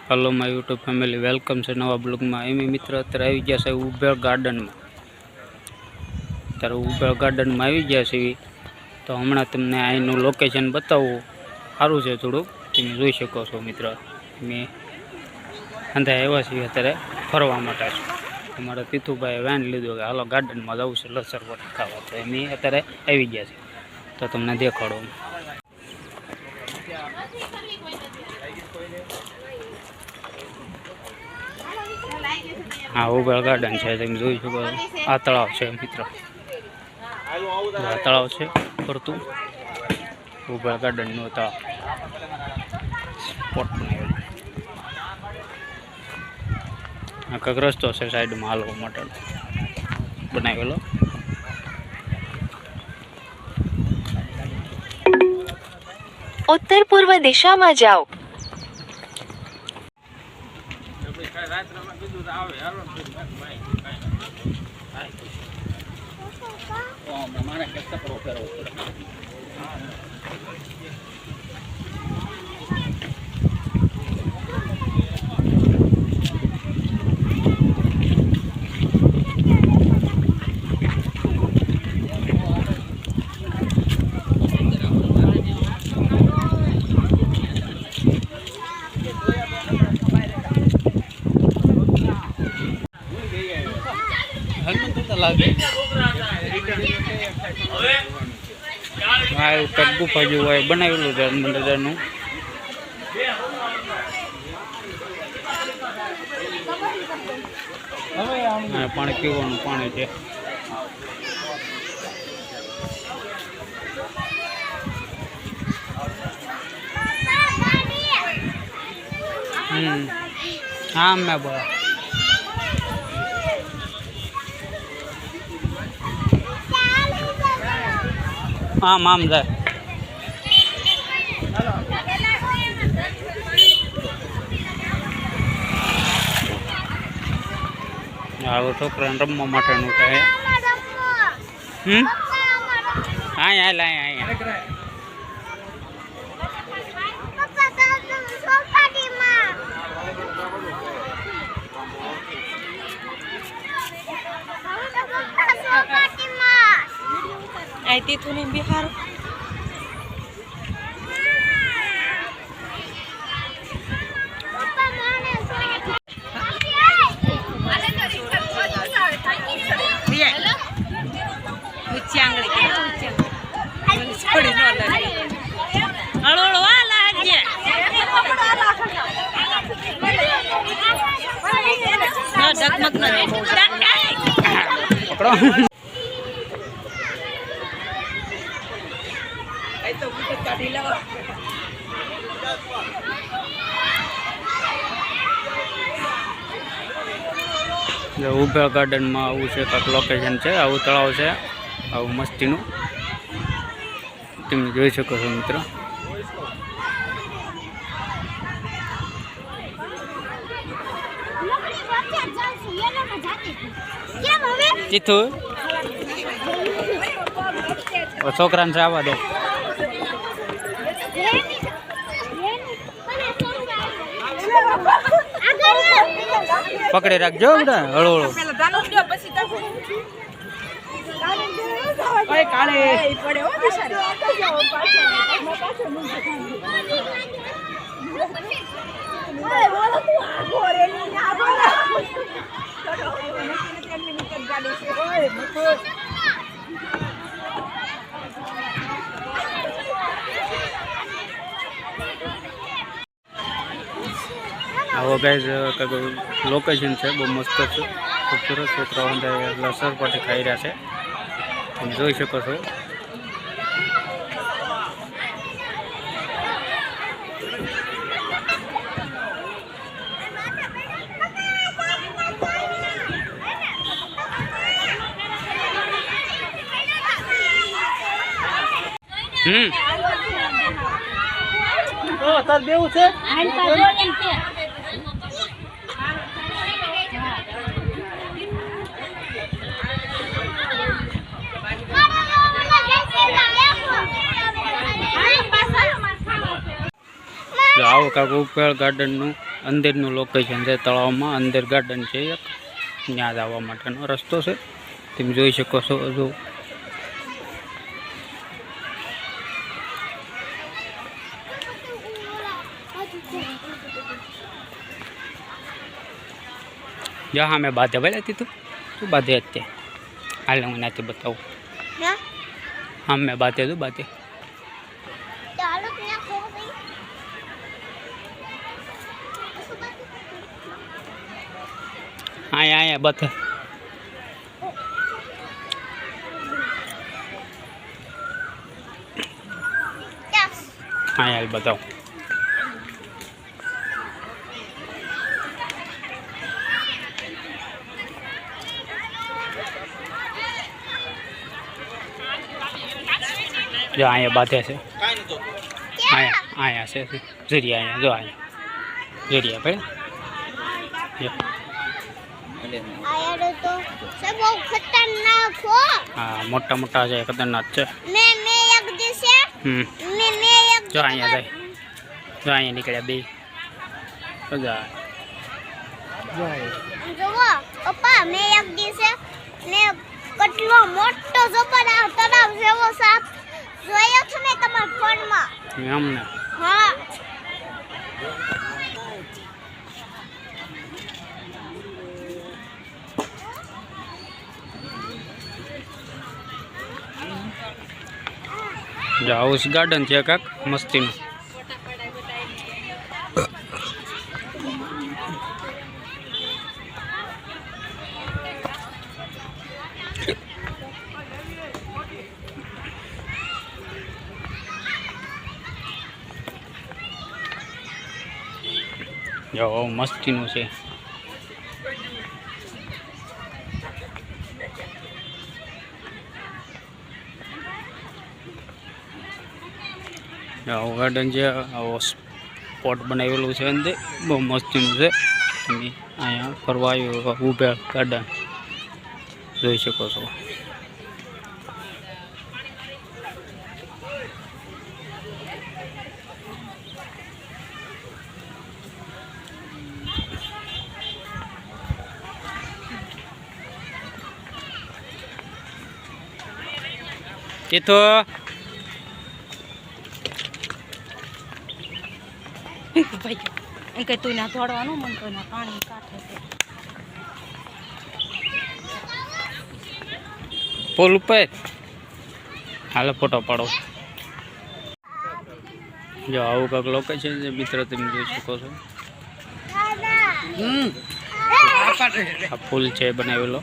Hello my YouTube family welcome से नवा blog में एम मित्र अत्यारे आई गया है उबेर गार्डन में। अत्यारे उबेर गार्डन में आई गया है तो हमणा तमने आईनु लोकेशन बतावुं सारूं छे थोड़ुं तमे जोई शको छो मित्र। मैं अंधे आव्या छीए अत्यारे फरवा माटे। अमारा तीथुभाई वेन लीधो के हालो गार्डन में जवुं छे लसरपट्टी खावा तो एम अत्यारे आई गया छे तो तमने देखाडो। हाँ उबेर गार्डन है तुम जोई शको आ तलाव है मित्र। आ तलाव है फरतु उबेर गार्डन नो तलाव स्पॉट बनावेलो आ रस्तो है साइड में हालवा माटे बनावेलो। उत्तर पूर्व दिशा में जाओ। गुफा जो है बनावेलू है मंदिर पानी पीवा पानी है। हाँ मैं बोला हाँ माम जाए छोकरा रमवा माटेनु है। हाँ यहाँ लाए यहाँ आई थी बिहार उबेर गार्डन में आવું છે કાક લોકેશન છે આવું તળાવ છે આવું મસ્તીનું તમે જોઈ શકો છો મિત્રો। જીતુ છોકરાને જવા દો पकड़े रखजो बेटा हळो हळो ओए काले पड़े हो बिचारी ओए बोलो तू गोरे नहीं आ बोला चलो 3 मिनट गाड़ी से ओए मत आओ गाइज लोकेशन है बहुत मस्त है खूबसूरत। छोकरा लसरपट्टी खाई रहा है तुम जोई शको छो। तार बेऊ छे જો આવો કાંક ઉપેળ ગાર્ડનનું અંદરનું લોકેશન છે. તળાવમાં અંદર ગાર્ડન છે એક, ત્યાં જ આવવા માટેનો રસ્તો છે. તમે જોઈ શકો છો. જો જા હા મેં બાધે ભાઈ હતી તું શું બાધે અત્યારે હાલ હું નાથી બતાવું. હા મેં બાધે તું બાધે અહીંયા બતા હાલ બતાવું. જો અહીંયા બાધે છે, અહીંયા છે જરિયા, અહીંયા જો અહીંયા જરિયા ભાઈ જો હા મોટા મોટા છે, ખતરનાક છે. જો અહીંયા જાય, જો અહીંયા નીકળ્યા બે પપ્પા મેં એક દિવસે ને કેટલો મોટો જબર તળાવ જેવો સાપ જોયો છે ને તમારા ફોનમાં. એમને હા જો હાઉસ ગાર્ડન છે કાંક મસ્તીનું. જો મસ્તીનું છે. આવું ગાર્ડન છે, આવો સ્પોટ બનાવેલું છે અંદર, બહુ મસ્તીનું છે. તમે અહીંયા ફરવા આવ્યો ઉભેળ ગાર્ડન જોઈ શકો છો. તો ભાઈ કે તું ના દોડવાનું મન તો ના પાણી કાઢે છે. પુલ ઉપર હાલો ફોટો પાડો. જો આવું કાંક લોકેશન છે મિત્ર, તમે જોઈ શકો છો. આ પુલ છે બનાવેલો.